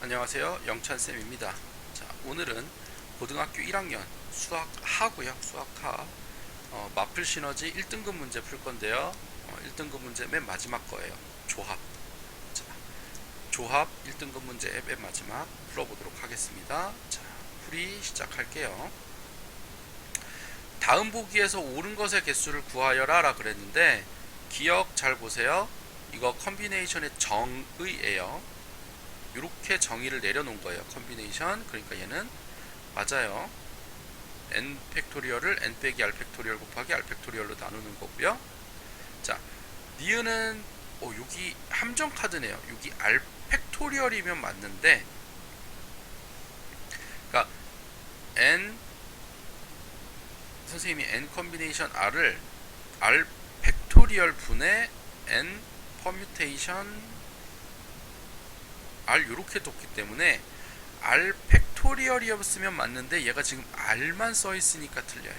안녕하세요. 영찬쌤입니다. 자, 오늘은 고등학교 1학년 수학하고요. 수학하 마플 시너지 1등급 문제 풀 건데요. 1등급 문제 맨 마지막 거예요. 조합. 자, 조합 1등급 문제 맨 마지막 풀어보도록 하겠습니다. 자, 풀이 시작할게요. 다음 보기에서 옳은 것의 개수를 구하여라 라 그랬는데 기억 잘 보세요. 이거 컨비네이션의 정의예요. 이렇게 정의를 내려놓은 거예요. 컨비네이션. 그러니까 얘는 맞아요. n 팩토리얼을 n 빼기 r 팩토리얼 곱하기 r 팩토리얼로 나누는 거고요. 자, 니은은 여기 함정 카드네요. 여기 r 팩토리얼이면 맞는데, 그러니까 n 선생님이 n 컨비네이션 r을 r 팩토리얼 분의 n 퍼뮤테이션 r 요렇게 뒀기 때문에 r 팩토리얼이었으면 맞는데 얘가 지금 r만 써 있으니까 틀려요.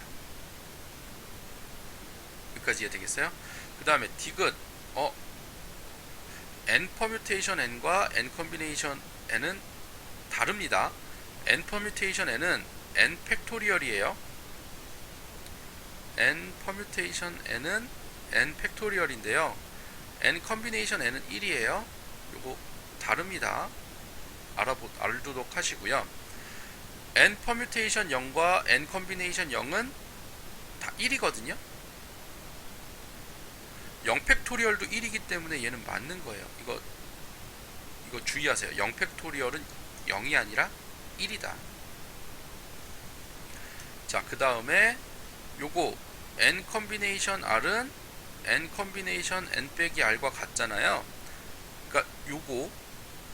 여기까지 이해되겠어요? 그 다음에 디귿 n 퍼뮤테이션 n과 n 컨비네이션 n은 다릅니다. n 퍼뮤테이션 n은 n 팩토리얼이에요. n 퍼뮤테이션 n은 n 팩토리얼인데요. n 컨비네이션 n은 1이에요. 요거 다릅니다. 알도록 하시고요. n 퍼뮤테이션 0과 n 컨비네이션 0은 다 1이거든요. 0 팩토리얼도 1이기 때문에 얘는 맞는 거예요. 이거 주의하세요. 0 팩토리얼은 0이 아니라 1이다. 자, 그 다음에 요거 n 컨비네이션 r은 n 컨비네이션 n 빼기 r과 같잖아요. 그러니까 요거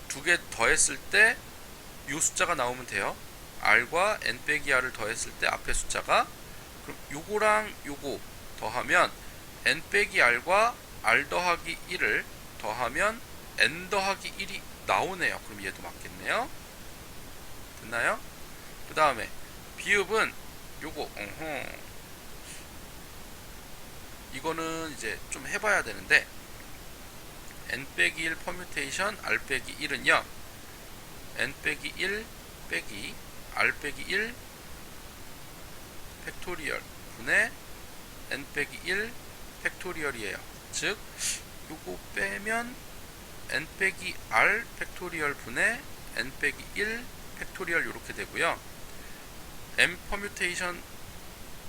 두 개 더했을 때 이 숫자가 나오면 돼요. r과 n 빼기 r을 더했을 때 앞에 숫자가, 그럼 요거랑 요거 더하면 n 빼기 r과 r 더하기 1을 더하면 n 더하기 1이 나오네요. 그럼 얘도 맞겠네요. 됐나요? 그 다음에 비읍은 요거 이거는 이제 좀 해봐야 되는데, n 빼기 1 퍼뮤테이션 r 빼기 1은요 n 빼기 1 빼기 r 빼기 1 팩토리얼 분의 n 빼기 1 팩토리얼이에요. 즉 요거 빼면 n 빼기 r 팩토리얼 분의 n 빼기 1 팩토리얼 요렇게 되고요. n 퍼뮤테이션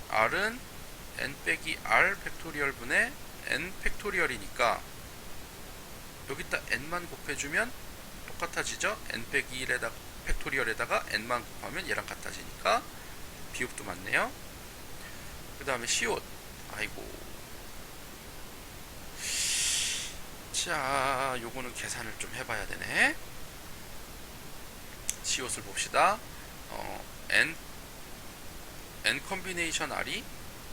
r은 n 빼기 r 팩토리얼 분의 n 팩토리얼이니까 여기다 n만 곱해주면 똑같아지죠. n 빼기 1에다가 팩토리얼에다가 n만 곱하면 얘랑 같아지니까 비읍도 맞네요. 그 다음에 시옷. 아이고. 자, 요거는 계산을 좀 해봐야 되네. 시옷을 봅시다. n 컨비네이션 r이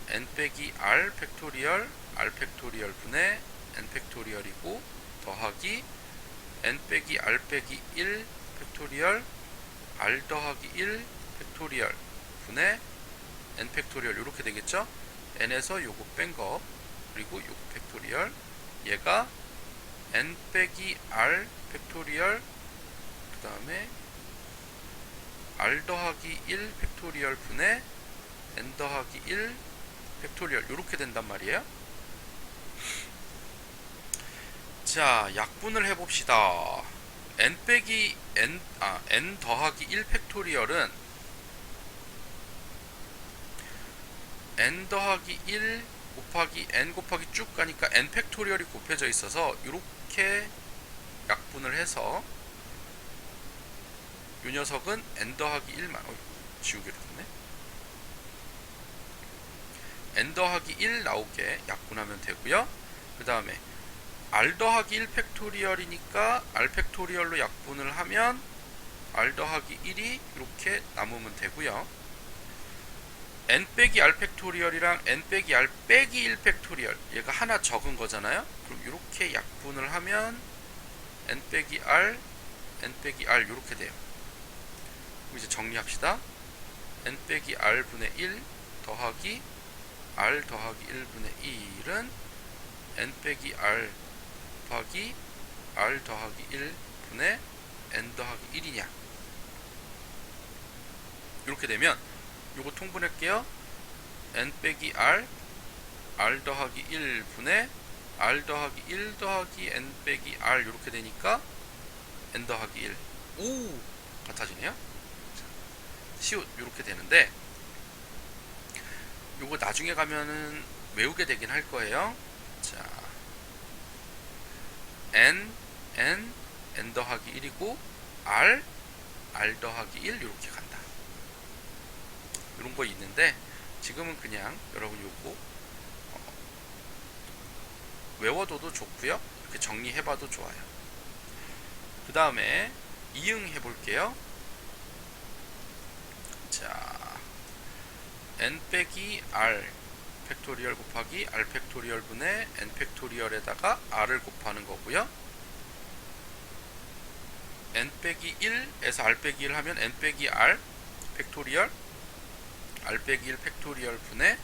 n 빼기 r 팩토리얼 r 팩토리얼 분의 n 팩토리얼이고 더하기 n 빼기 r 빼기 1 팩토리얼 r 더하기 1 팩토리얼 분의 n 팩토리얼 이렇게 되겠죠. n에서 요거 뺀 거 그리고 요거 팩토리얼, 얘가 n 빼기 r 팩토리얼 그 다음에 r 더하기 1 팩토리얼 분의 n 더하기 1 팩토리얼 이렇게 된단 말이에요. 자, 약분을 해봅시다. n 빼기 n 더하기 1 팩토리얼은 n 더하기 1 곱하기 n 곱하기 쭉 가니까 n 팩토리얼이 곱해져 있어서 이렇게 약분을 해서 이 녀석은 n 더하기 1만 지우개로 됐네. n 더하기 1 나오게 약분하면 되고요. 그 다음에 r 더하기 1 팩토리얼이니까 r 팩토리얼로 약분을 하면 r 더하기 1이 이렇게 남으면 되고요. n 빼기 r 팩토리얼이랑 n 빼기 r 빼기 1 팩토리얼, 얘가 하나 적은 거잖아요. 그럼 이렇게 약분을 하면 n 빼기 r n 빼기 r 이렇게 돼요. 그럼 이제 정리합시다. n 빼기 r 분의 1 더하기 r 더하기 1분의 1은 n 빼기 r 곱하기 r 더하기 1 분의 n 더하기 1이냐. 이렇게 되면 요거 통분할게요. n 빼기 r 더하기 1분의 r 더하기 1 더하기 n 빼기 r 이렇게 되니까 n 더하기 1. 오! 같아지네요. 시옷 이렇게 되는데 요거 나중에 가면은 외우게 되긴 할 거예요. 자, n 더하기 1이고 r 더하기 1 이렇게 간다. 이런 거 있는데 지금은 그냥 여러분 요거 외워둬도 좋고요. 이렇게 정리해봐도 좋아요. 그 다음에 이응 해볼게요. 자, n 빼기 r 팩토리얼 곱하기 r 팩토리얼 분의 n 팩토리얼에다가 r을 곱하는 거고요. n 빼기 1에서 r 빼기 1 하면 n 빼기 r 팩토리얼 r 빼기 1 팩토리얼 분의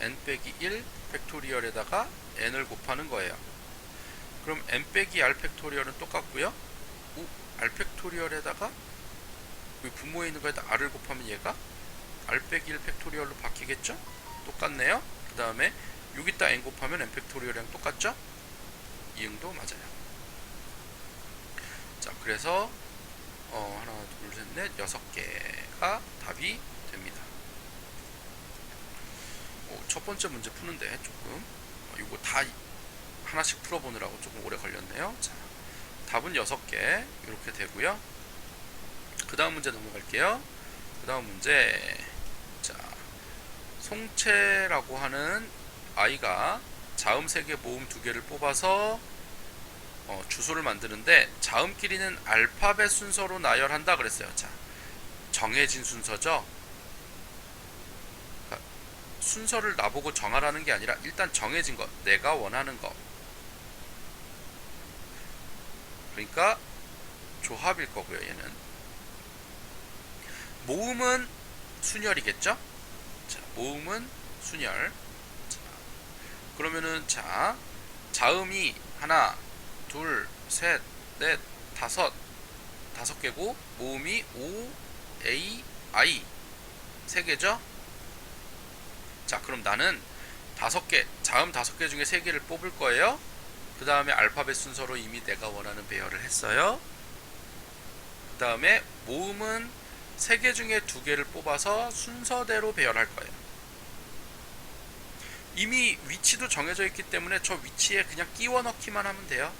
n 빼기 1 팩토리얼에다가 n을 곱하는 거예요. 그럼 n 빼기 r 팩토리얼은 똑같고요. r 팩토리얼에다가 여기 분모에 있는 거에다 r을 곱하면 얘가 r 빼기 1 팩토리얼로 바뀌겠죠? 똑같네요. 그 다음에 여기다 n 곱하면 n 팩토리얼이랑 똑같죠? 이응도 맞아요. 자, 그래서 하나, 둘, 셋, 넷, 6개가 답이 됩니다. 첫 번째 문제 푸는데 조금 이거 다 하나씩 풀어보느라고 조금 오래 걸렸네요. 자, 답은 6개 이렇게 되고요. 그 다음 문제 넘어갈게요. 그 다음 문제, 자, 송채라고 하는 아이가 자음 3개, 모음 2개를 뽑아서 주소를 만드는데 자음끼리는 알파벳 순서로 나열한다 그랬어요. 자, 정해진 순서죠. 그러니까 순서를 나보고 정하라는 게 아니라 일단 정해진 것, 내가 원하는 것. 그러니까 조합일 거고요. 얘는 모음은 순열이겠죠. 자, 모음은 순열. 자, 그러면은 자, 자음이 하나, 둘, 셋, 넷, 다섯 개고 모음이 O, A, I 3개죠. 자, 그럼 나는 5개, 자음 5개 중에 3개를 뽑을 거예요. 그 다음에 알파벳 순서로 이미 내가 원하는 배열을 했어요. 그 다음에 모음은 3개 중에 2개를 뽑아서 순서대로 배열할 거예요. 이미 위치도 정해져 있기 때문에 저 위치에 그냥 끼워 넣기만 하면 돼요.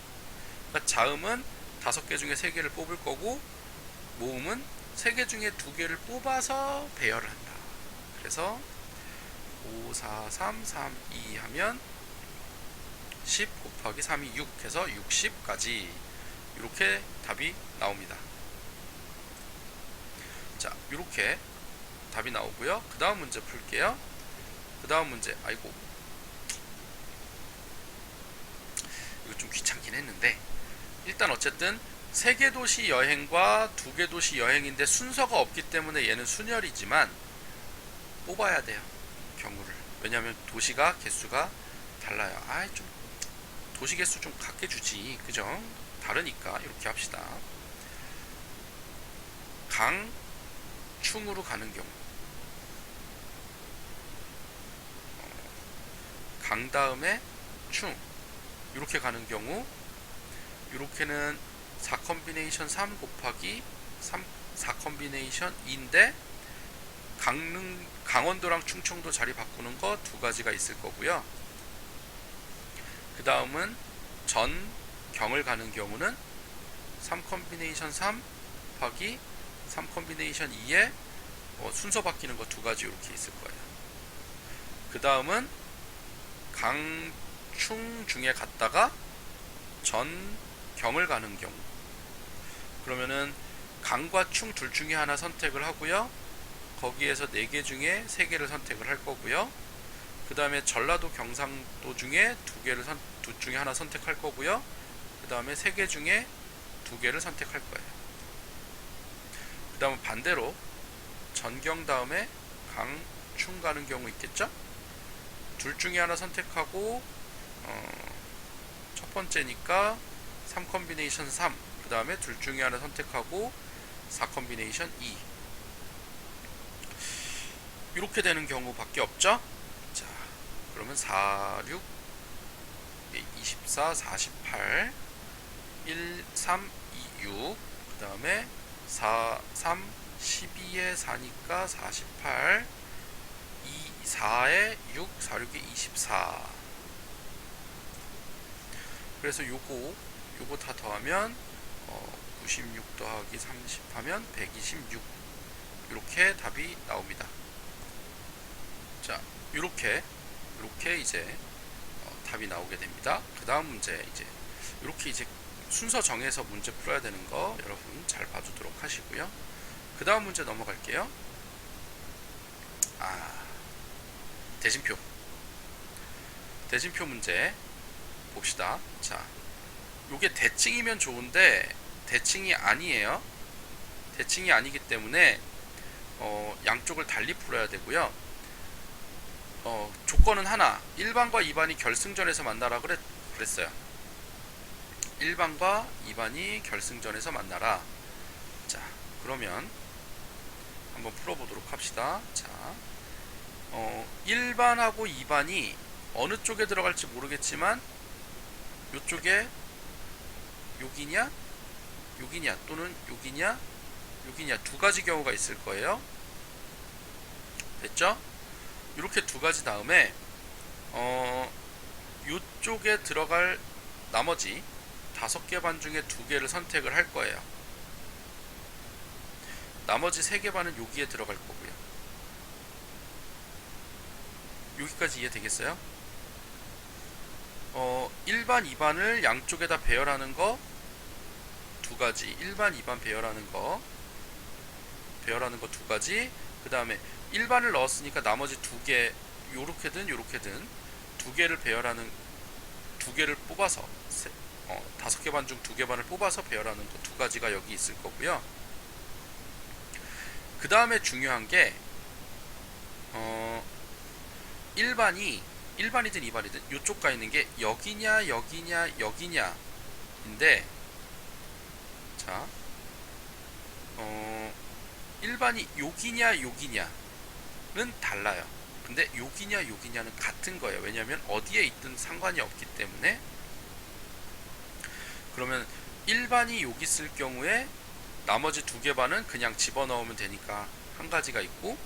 그러니까 자음은 5개 중에 3개를 뽑을 거고 모음은 3개 중에 2개를 뽑아서 배열을 한다. 그래서 5, 4, 3, 3, 2 하면 10 곱하기 3이 6 해서 60까지 이렇게 답이 나옵니다. 자, 이렇게 답이 나오고요. 그 다음 문제 풀게요. 그 다음 문제, 아이고 이거 좀 귀찮긴 했는데 일단 어쨌든 3개 도시 여행과 2개 도시 여행인데 순서가 없기 때문에 얘는 순열이지만 뽑아야 돼요. 경우를. 왜냐하면 도시가 개수가 달라요. 좀 도시 개수 좀 같게 주지, 그죠? 다르니까 이렇게 합시다. 강, 충으로 가는 경우, 강 다음에 충 이렇게 가는 경우, 이렇게는 4 컴비네이션 3 곱하기 4 컴비네이션 2인데 강원도랑 충청도 자리 바꾸는 거 2가지가 있을 거고요. 그 다음은 전, 경을 가는 경우는 3 컴비네이션 3 곱하기 3 컴비네이션 2에 순서 바뀌는 거 2가지 이렇게 있을 거예요. 그 다음은 강, 충 중에 갔다가 전, 경을 가는 경우, 그러면은 강과 충 둘 중에 하나 선택을 하고요. 거기에서 4개 중에 3개를 선택을 할 거고요. 그 다음에 전라도, 경상도 중에 둘 중에 하나 선택할 거고요. 그 다음에 3개 중에 2개를 선택할 거예요. 그 다음에 반대로 전경 다음에 강, 충 가는 경우 있겠죠? 둘 중에 하나 선택하고 첫 번째니까 3 컴비네이션 3 그 다음에 둘 중에 하나 선택하고 4 컨비네이션 2 이렇게 되는 경우밖에 없죠. 자, 그러면 4, 6, 24, 48, 1, 3, 2, 6, 그 다음에 4, 3, 12에 4니까 48, 2, 4에 6, 4, 6에 24. 그래서 요거 다 더하면 96 더하기 30 하면 126. 이렇게 답이 나옵니다. 자, 이렇게 이제 답이 나오게 됩니다. 그 다음 문제 이제 이렇게 이제 순서 정해서 문제 풀어야 되는 거 여러분 잘 봐주도록 하시고요. 그 다음 문제 넘어갈게요. 대진표 문제 봅시다. 자, 요게 대칭이면 좋은데 대칭이 아니에요. 대칭이 아니기 때문에 양쪽을 달리 풀어야 되고요. 조건은 하나, 1반과 2반이 결승전에서 만나라 그랬어요. 1반과 2반이 결승전에서 만나라. 자, 그러면 한번 풀어보도록 합시다. 자, 1반하고 2반이 어느 쪽에 들어갈지 모르겠지만 요쪽에 여기냐 또는 여기냐 두 가지 경우가 있을 거예요. 됐죠? 이렇게 두 가지 다음에 요쪽에 들어갈 나머지 5개 반 중에 2개를 선택을 할 거예요. 나머지 3개 반은 여기에 들어갈 거고요. 여기까지 이해되겠어요? 1반, 2반을 양쪽에다 배열하는 거 2가지, 1반, 2반 배열하는 거 2가지, 그 다음에 1반을 넣었으니까 나머지 2개, 요렇게든 2개를 배열하는 2개를 뽑아서 5개 반 중 2개 반을 뽑아서 배열하는 거 2가지가 여기 있을 거고요. 그 다음에 중요한 게 1반이든 2반이든 요쪽 가 있는 게 여기냐 인데, 자, 1반이 여기냐는 달라요. 근데 여기냐는 같은 거예요. 왜냐하면 어디에 있든 상관이 없기 때문에. 그러면 1반이 여기 있을 경우에 나머지 2개 반은 그냥 집어넣으면 되니까 한 가지가 있고,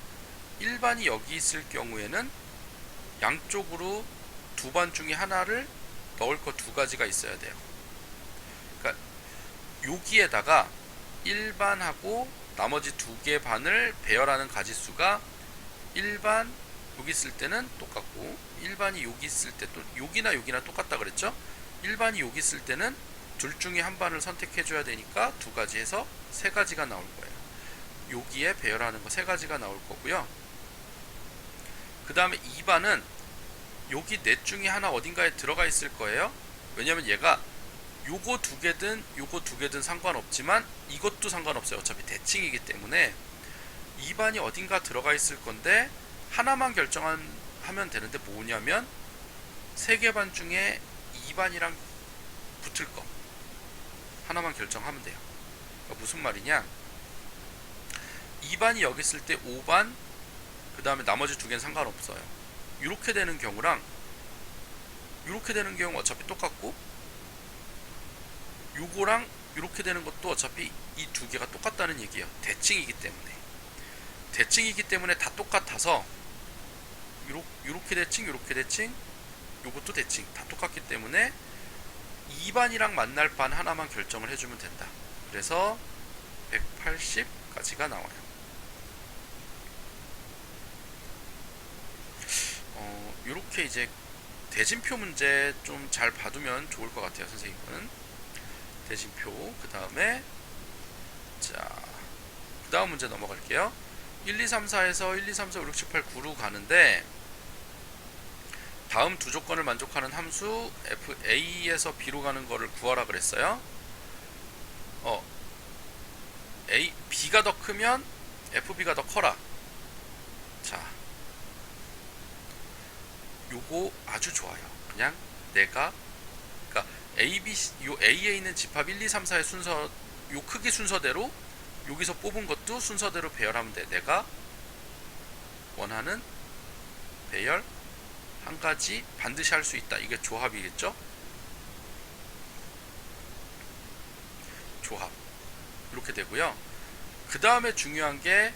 1반이 여기 있을 경우에는 양쪽으로 2반 중에 하나를 넣을 거 2가지가 있어야 돼요. 그러니까 여기에다가 1반하고 나머지 2개 반을 배열하는 가지수가 1반 여기 있을 때는 똑같고, 1반이 여기 있을 때 또 여기나 똑같다 그랬죠? 1반이 여기 있을 때는 둘 중에 한 반을 선택해 줘야 되니까 2가지 해서 3가지가 나올 거예요. 여기에 배열하는 거 3가지가 나올 거고요. 그 다음에 2반은 여기 넷 중에 하나 어딘가에 들어가 있을 거예요. 왜냐면 얘가 요거 2개든 상관없지만 이것도 상관없어요. 어차피 대칭이기 때문에 2반이 어딘가 들어가 있을 건데 하나만 결정하면 되는데 뭐냐면 3개 반 중에 2반이랑 붙을 거 하나만 결정하면 돼요. 그러니까 무슨 말이냐, 2반이 여기 있을 때 5반, 그 다음에 나머지 2개는 상관없어요. 이렇게 되는 경우랑 이렇게 되는 경우 어차피 똑같고, 요거랑 이렇게 되는 것도 어차피 이 2개가 똑같다는 얘기예요. 대칭이기 때문에 다 똑같아서 요렇게 대칭, 요것도 대칭 다 똑같기 때문에 2반이랑 만날 반 하나만 결정을 해주면 된다. 그래서 180까지가 나와요. 요렇게 이제 대진표 문제 좀 잘 봐두면 좋을 것 같아요. 선생님은 대진표, 그 다음에 그 다음 문제 넘어갈게요. 1, 2, 3, 4에서 1, 2, 3, 4, 5, 6, 7, 8, 9로 가는데 다음 두 조건을 만족하는 함수 FA에서 B로 가는 거를 구하라 그랬어요. B가 더 크면 FB가 더 커라. 자, 요거 아주 좋아요. 그러니까 A, B, C, 요 A에 있는 집합 1, 2, 3, 4의 순서, 요 크기 순서대로 여기서 뽑은 것도 순서대로 배열하면 돼. 내가 원하는 배열 한 가지 반드시 할 수 있다. 이게 조합이겠죠? 조합. 이렇게 되고요. 그 다음에 중요한 게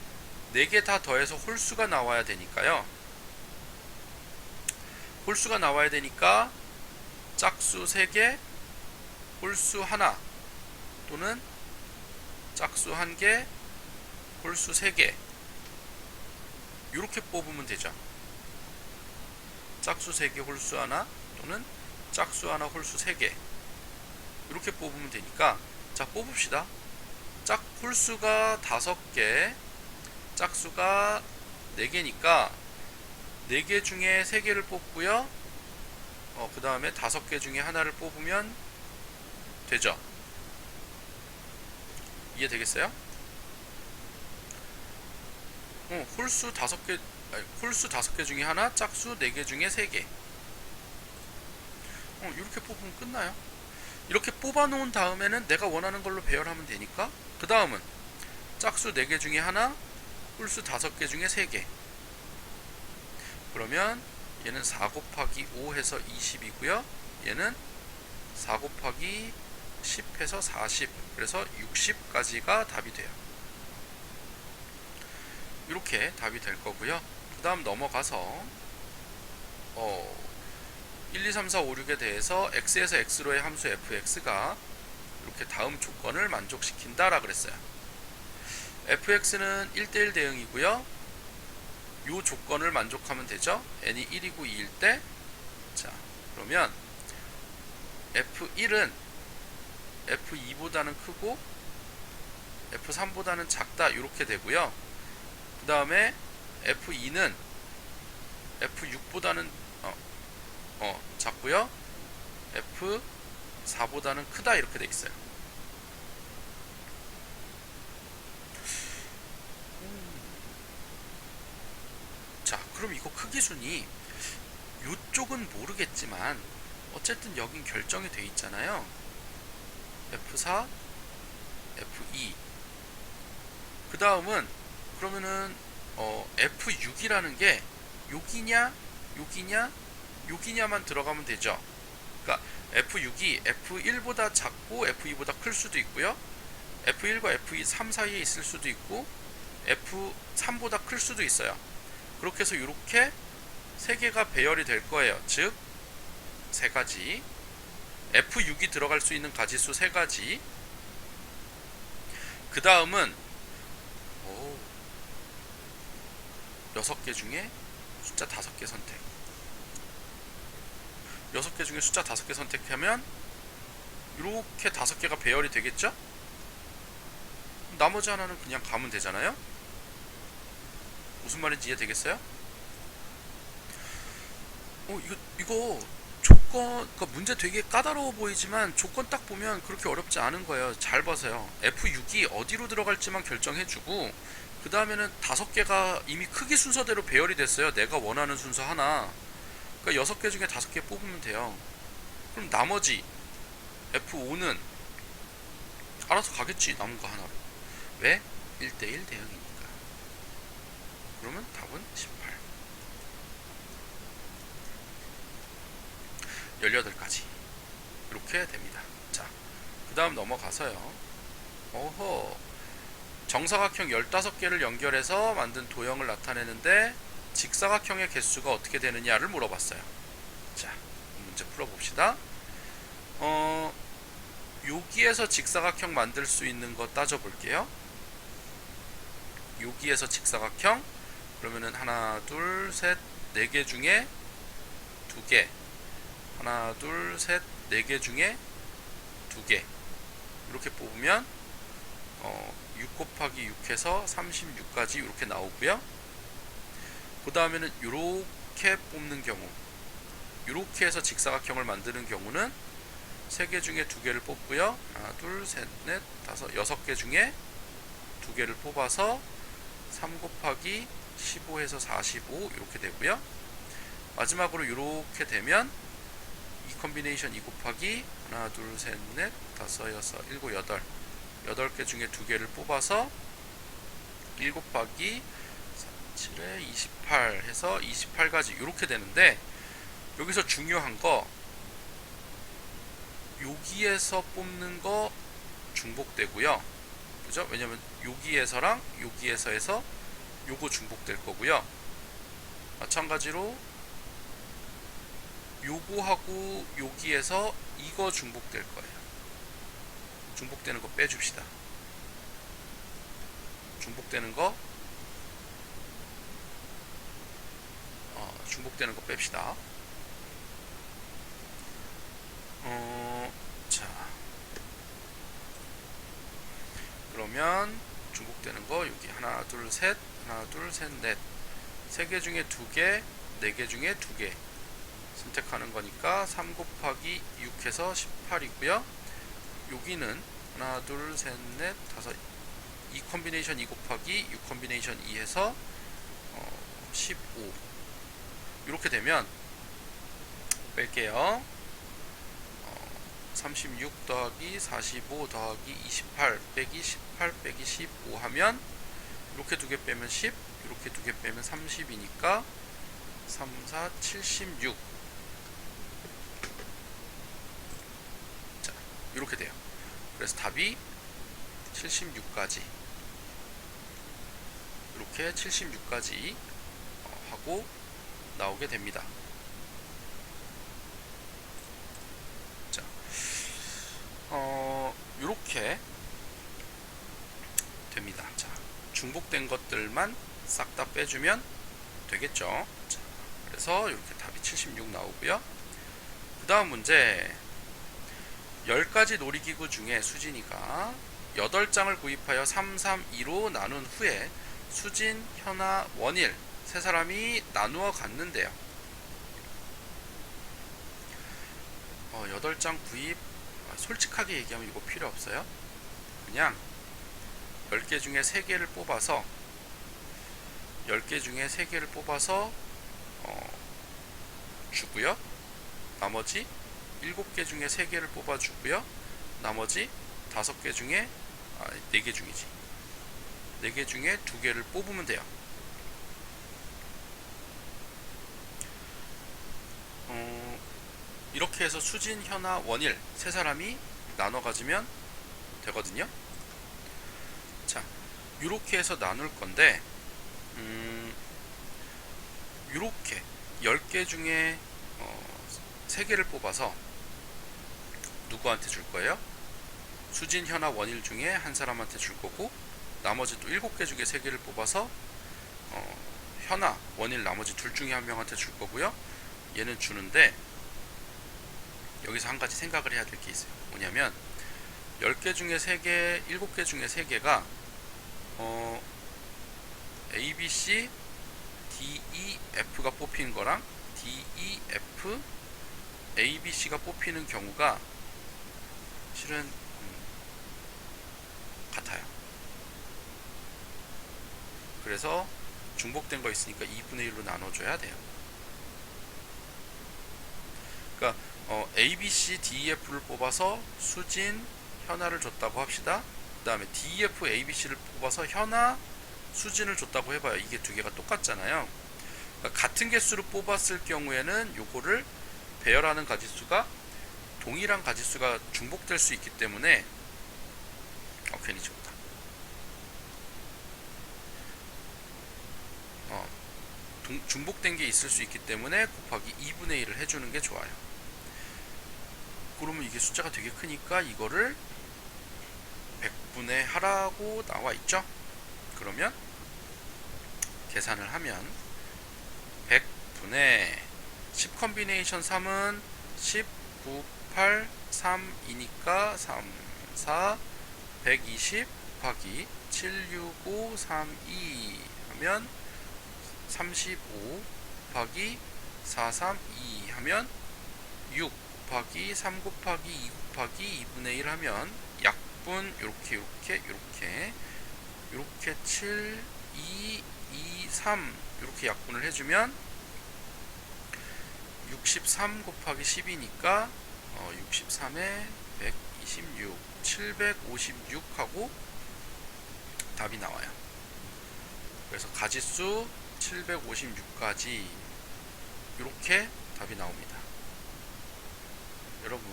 4개 다 더해서 홀수가 나와야 되니까요. 홀수가 나와야 되니까 짝수 3개, 홀수 하나, 또는 짝수 1개, 홀수 3개, 이렇게 뽑으면 되죠. 짝수 3개, 홀수 하나, 또는 짝수 하나, 홀수 3개, 이렇게 뽑으면 되니까, 자, 뽑읍시다. 홀수가 5개, 짝수가 4개니까 4개 중에 3개를 뽑고요. 그 다음에 5개 중에 하나를 뽑으면 되죠. 이해되겠어요? 홀수 5개 중에 하나, 짝수 4개 중에 3개. 이렇게 뽑으면 끝나요. 이렇게 뽑아 놓은 다음에는 내가 원하는 걸로 배열하면 되니까, 그 다음은 짝수 4개 중에 하나, 홀수 5개 중에 3개. 그러면 얘는 4 곱하기 5 해서 20이고요. 얘는 4 곱하기 10 해서 40. 그래서 60까지가 답이 돼요. 이렇게 답이 될 거고요. 그 다음 넘어가서 1, 2, 3, 4, 5, 6에 대해서 x에서 x로의 함수 fx가 이렇게 다음 조건을 만족시킨다 라 그랬어요. fx는 1대1 대응이고요. 이 조건을 만족하면 되죠. n이 1이고 2일 때, 자, 그러면 f1은 f2보다는 크고 f3보다는 작다, 이렇게 되고요. 그 다음에 f2는 f6보다는 작고요. f4보다는 크다, 이렇게 돼 있어요. 자, 그럼 이거 크기 순위, 요쪽은 모르겠지만 어쨌든 여긴 결정이 돼 있잖아요. F4, F2. 그 다음은 그러면은 F6이라는 게 여기냐, 여기냐, 여기냐만 들어가면 되죠. 그러니까 F6이 F1보다 작고 F2보다 클 수도 있고요. F1과 F2, 3 사이에 있을 수도 있고 F3보다 클 수도 있어요. 그렇게 해서 이렇게 3개가 배열이 될 거예요. 즉 3가지, F6이 들어갈 수 있는 가지수 3가지. 그 다음은 6개 중에 숫자 5개 선택. 6개 중에 숫자 5개 선택하면 이렇게 5개가 배열이 되겠죠? 나머지 하나는 그냥 가면 되잖아요? 무슨 말인지 이해되겠어요? 이거 조건, 그러니까 문제 되게 까다로워 보이지만 조건 딱 보면 그렇게 어렵지 않은 거예요. 잘 봐서요. F6이 어디로 들어갈지만 결정해주고, 그 다음에는 5개가 이미 크기 순서대로 배열이 됐어요. 내가 원하는 순서 하나. 그러니까 6개 중에 5개 뽑으면 돼요. 그럼 나머지 F5는 알아서 가겠지, 남은 거 하나로. 왜? 1대1 대응이니까. 그러면 답은 18. 18가지. 이렇게 됩니다. 자, 그 다음 넘어가서요. 정사각형 15개를 연결해서 만든 도형을 나타내는데 직사각형의 개수가 어떻게 되느냐를 물어봤어요. 자, 문제 풀어봅시다. 여기에서 직사각형 만들 수 있는 거 따져볼게요. 여기에서 직사각형, 그러면은 하나, 둘, 셋, 4개 중에 2개, 하나, 둘, 셋, 4개 중에 2개, 이렇게 뽑으면 6 곱하기 6 해서 36까지 이렇게 나오고요. 그 다음에는 이렇게 뽑는 경우, 이렇게 해서 직사각형을 만드는 경우는 3개 중에 2개를 뽑고요. 하나, 둘, 셋, 넷, 다섯, 6개 중에 2개를 뽑아서 3 곱하기 15 해서 45 이렇게 되고요. 마지막으로 이렇게 되면 컨비네이션 2 곱하기 하나 둘 셋 넷 다섯 여섯 일곱 여덟 8개 중에 2개를 뽑아서 1 곱하기 7에 28 해서 28가지 이렇게 되는데, 여기서 중요한 거 여기에서 뽑는 거 중복되고요. 그죠? 왜냐면 여기에서랑 여기에서 해서 요거 중복될 거고요. 마찬가지로 요거하고 여기에서 이거 중복될 거예요. 중복되는 거 빼줍시다. 중복되는 거 중복되는 거 뺍시다. 자, 그러면 중복되는 거 여기 하나 둘 셋 하나 둘 셋 넷 3개 중에 2개 4개 중에 2개 선택하는 거니까 3 곱하기 6 해서 18이고요 여기는 하나 둘 셋 넷 다섯 2 컨비네이션 2 곱하기 6 컨비네이션 2 해서 15 이렇게 되면 뺄게요. 36 더하기 45 더하기 28 빼기 18 빼기 15 하면 이렇게 2개 빼면 10 이렇게 2개 빼면 30이니까 3, 4, 76. 자, 이렇게 돼요. 그래서 답이 76까지 이렇게 76까지 하고 나오게 됩니다. 자, 이렇게 됩니다. 자, 중복된 것들만 싹 다 빼주면 되겠죠. 자, 그래서 이렇게 답이 76 나오고요. 그 다음 문제 10가지 놀이기구 중에 수진이가 8장을 구입하여 3, 3, 2로 나눈 후에 수진, 현아, 원일 세 사람이 나누어 갔는데요. 8장 구입, 솔직하게 얘기하면 이거 필요 없어요. 그냥 10개 중에 3개를 뽑아서 10개 중에 3개를 뽑아서 주고요. 나머지 7개 중에 3개를 뽑아 주고요. 나머지 5개 중에 4개 중이지. 4개 중에 2개를 뽑으면 돼요. 이렇게 해서 수진, 현아, 원일 세 사람이 나눠 가지면 되거든요. 자, 이렇게 해서 나눌 건데 이렇게 10개 중에 3개를 뽑아서 누구한테 줄 거예요? 수진, 현아, 원일 중에 한 사람한테 줄 거고, 나머지 또 7개 중에 3개를 뽑아서 현아, 원일 나머지 둘 중에 한 명한테 줄 거고요. 얘는 주는데 여기서 한 가지 생각을 해야 될 게 있어요. 뭐냐면 10개 중에 3개, 7개 중에 3개가 A, B, C, D, E, F가 뽑히는 거랑 D, E, F, A, B, C가 뽑히는 경우가 실은 같아요. 그래서 중복된 거 있으니까 2분의 1로 나눠줘야 돼요. 그러니까 A, B, C, D, E, F를 뽑아서 수진, 현아를 줬다고 합시다. 그 다음에 D, E, F, A, B, C를 뽑아서 현아, 수진을 줬다고 해봐요. 이게 두 개가 똑같잖아요. 그러니까 같은 개수를 뽑았을 경우에는 요거를 배열하는 가지수가 동일한 가지수가 중복될 수 있기 때문에 괜히 줬다. 중복된 게 있을 수 있기 때문에 곱하기 2분의 1을 해주는 게 좋아요. 그러면 이게 숫자가 되게 크니까 이거를 100분의 하라고 나와 있죠. 그러면 계산을 하면 100분의 10 컨비네이션 3은 10, 9, 8, 3이니까 3, 4, 120 곱하기 7, 6, 5, 3, 2 하면 35 곱하기 4, 3, 2 하면 6 곱하기 3 곱하기 2 곱하기 2분의 1 하면 약분 요렇게 7, 2, 2, 3 이렇게 약분을 해주면 63 곱하기 10이니까 63에 126, 756하고 답이 나와요. 그래서 가지수 756까지 이렇게 답이 나옵니다. 여러분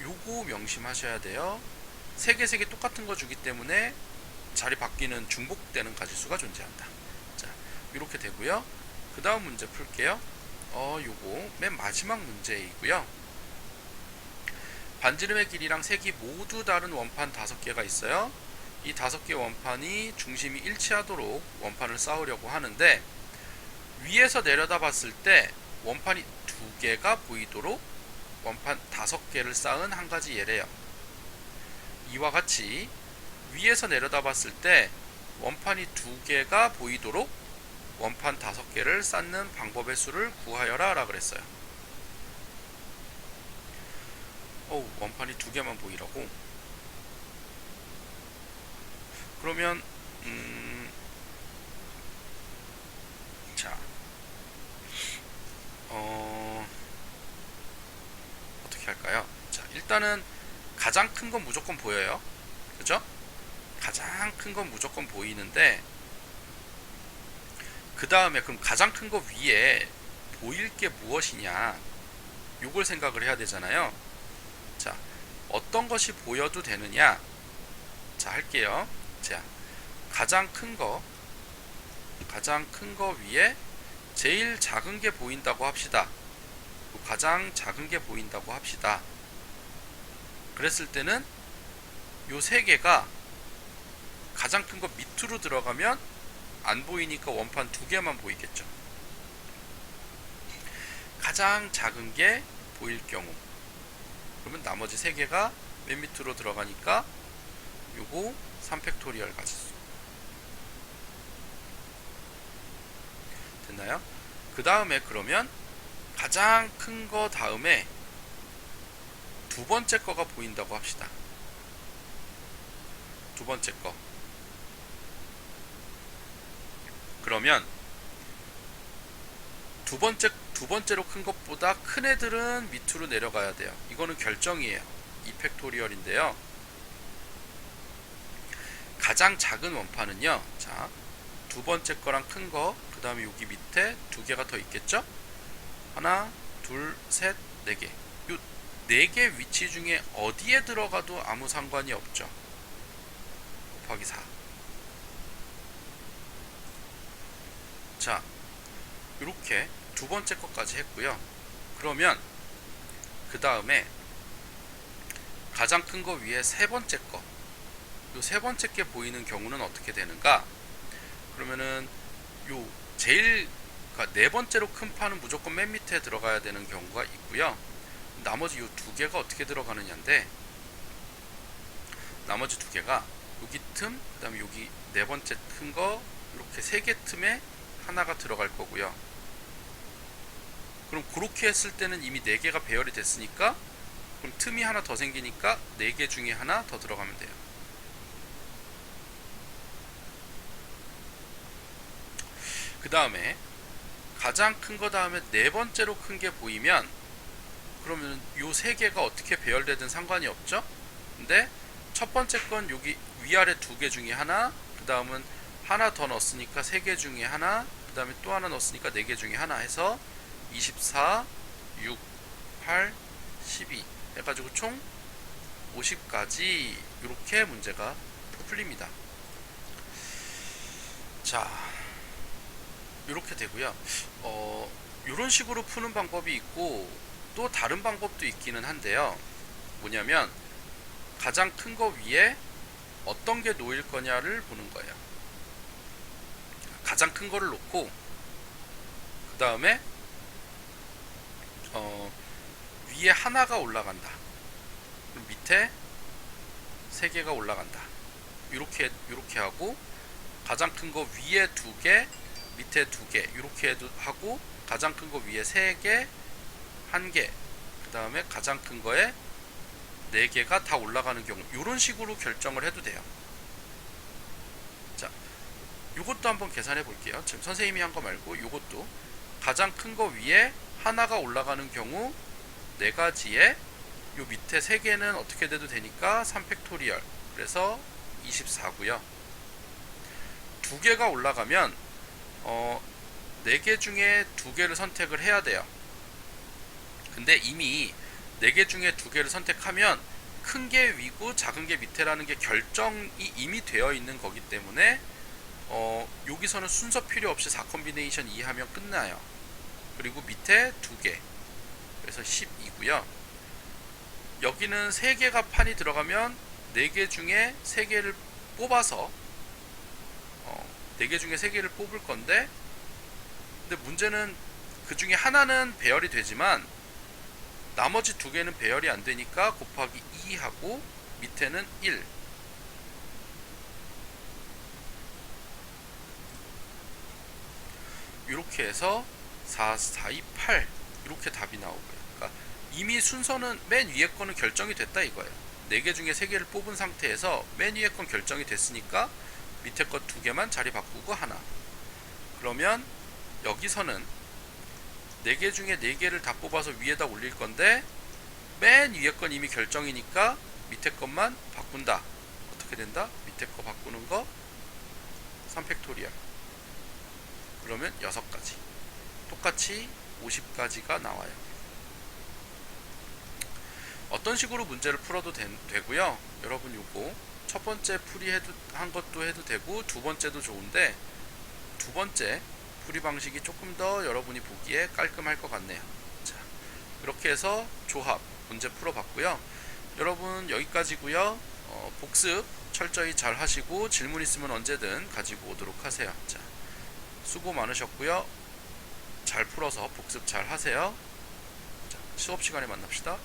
요거 명심하셔야 돼요. 세 개 똑같은 거 주기 때문에 자리 바뀌는 중복되는 가지수가 존재한다. 자, 이렇게 되고요. 그 다음 문제 풀게요. 요거 맨 마지막 문제이고요. 반지름의 길이랑 색이 모두 다른 원판 5개가 있어요. 이 5개 원판이 중심이 일치하도록 원판을 쌓으려고 하는데, 위에서 내려다 봤을 때 원판이 2개가 보이도록 원판 5개를 쌓은 한 가지 예래요. 이와 같이 위에서 내려다 봤을 때 원판이 2개가 보이도록 원판 5개를 쌓는 방법의 수를 구하여라 라고 그랬어요. 원판이 2개만 보이라고? 그러면 자, 어떻게 할까요? 자, 일단은 가장 큰 건 무조건 보여요. 그죠? 가장 큰 건 무조건 보이는데, 그 다음에 그럼 가장 큰 거 위에 보일 게 무엇이냐, 요걸 생각을 해야 되잖아요. 자, 어떤 것이 보여도 되느냐? 자, 할게요. 자, 가장 큰 거 위에 제일 작은 게 보인다고 합시다. 가장 작은 게 보인다고 합시다. 그랬을 때는 요 3개가 가장 큰 거 밑으로 들어가면 안 보이니까 원판 2개만 보이겠죠. 가장 작은 게 보일 경우, 그러면 나머지 3개가 맨 밑으로 들어가니까 요거 3팩토리얼 가지수 됐나요? 그 다음에 그러면 가장 큰 거 다음에 두 번째 거가 보인다고 합시다. 두 번째 거. 그러면 두 번째로 큰 것보다 큰 애들은 밑으로 내려가야 돼요. 이거는 결정이에요. 2팩토리얼인데요. 가장 작은 원판은요. 자, 두 번째 거랑 큰 거, 그 다음에 여기 밑에 2개가 더 있겠죠? 하나, 둘, 셋, 4개. 요 4개 위치 중에 어디에 들어가도 아무 상관이 없죠. 곱하기 4. 자, 이렇게 두 번째 것까지 했고요. 그러면 그 다음에 가장 큰 거 위에 세 번째 거, 요 세 번째 게 보이는 경우는 어떻게 되는가? 그러면은 요 제일, 그러니까 네 번째로 큰 판은 무조건 맨 밑에 들어가야 되는 경우가 있고요. 나머지 요 2개가 어떻게 들어가느냐인데, 나머지 2개가 여기 틈, 그 다음에 여기 네 번째 큰 거, 이렇게 3개 틈에 하나가 들어갈 거고요. 그럼 그렇게 했을 때는 이미 4개가 배열이 됐으니까, 그럼 틈이 하나 더 생기니까 4개 중에 하나 더 들어가면 돼요. 그 다음에 가장 큰 거 다음에 네 번째로 큰 게 보이면, 그러면 요 3개가 어떻게 배열되든 상관이 없죠. 근데 첫 번째 건 여기 위아래 2개 중에 하나, 그 다음은 하나 더 넣었으니까 3개 중에 하나, 그 다음에 또 하나 넣었으니까 4개 중에 하나 해서 24, 6, 8, 12 해가지고 총 50까지 이렇게 문제가 풀립니다. 자, 이렇게 되고요. 이런 식으로 푸는 방법이 있고 또 다른 방법도 있기는 한데요. 뭐냐면 가장 큰 거 위에 어떤 게 놓일 거냐를 보는 거예요. 가장 큰 거를 놓고 그 다음에 위에 하나가 올라간다. 그럼 밑에 3개가 올라간다. 이렇게 하고, 가장 큰 거 위에 2개, 밑에 2개 이렇게 하고, 가장 큰 거 위에 3개, 1개, 그 다음에 가장 큰 거에 4개가 다 올라가는 경우, 이런 식으로 결정을 해도 돼요. 자, 이것도 한번 계산해 볼게요. 지금 선생님이 한 거 말고 이것도 가장 큰 거 위에 하나가 올라가는 경우 4가지에 요 밑에 3개는 어떻게 돼도 되니까 3팩토리얼, 그래서 24고요. 2개가 올라가면 4개 중에 2개를 선택을 해야 돼요. 근데 이미 4개 중에 2개를 선택하면 큰 게 위고 작은 게 밑에라는 게 결정이 이미 되어 있는 거기 때문에 여기서는 순서 필요 없이 4컴비네이션 2 하면 끝나요. 그리고 밑에 2개, 그래서 12고요. 여기는 3개가 판이 들어가면 4개 중에 3개를 뽑아서 4개 중에 3개를 뽑을 건데, 근데 문제는 그 중에 하나는 배열이 되지만 나머지 2개는 배열이 안 되니까 곱하기 2 하고 밑에는 1. 이렇게 해서 4, 4, 2, 8 이렇게 답이 나오고요. 그러니까 이미 순서는 맨 위에 거는 결정이 됐다 이거예요. 4개 중에 3개를 뽑은 상태에서 맨 위에 건 결정이 됐으니까 밑에 거 2개만 자리 바꾸고 하나. 그러면 여기서는 4개 중에 4개를 다 뽑아서 위에다 올릴 건데 맨 위에 건 이미 결정이니까 밑에 것만 바꾼다. 어떻게 된다? 밑에 거 바꾸는 거 3팩토리얼. 그러면 6가지. 똑같이 50가지가 나와요. 어떤 식으로 문제를 풀어도 되고요. 여러분 요거 첫 번째 한 것도 해도 되고 두 번째도 좋은데, 두 번째 풀이 방식이 조금 더 여러분이 보기에 깔끔할 것 같네요. 자, 이렇게 해서 조합 문제 풀어봤고요. 여러분 여기까지고요. 복습 철저히 잘 하시고 질문 있으면 언제든 가지고 오도록 하세요. 자, 수고 많으셨고요. 잘 풀어서 복습 잘 하세요. 자, 수업 시간에 만납시다.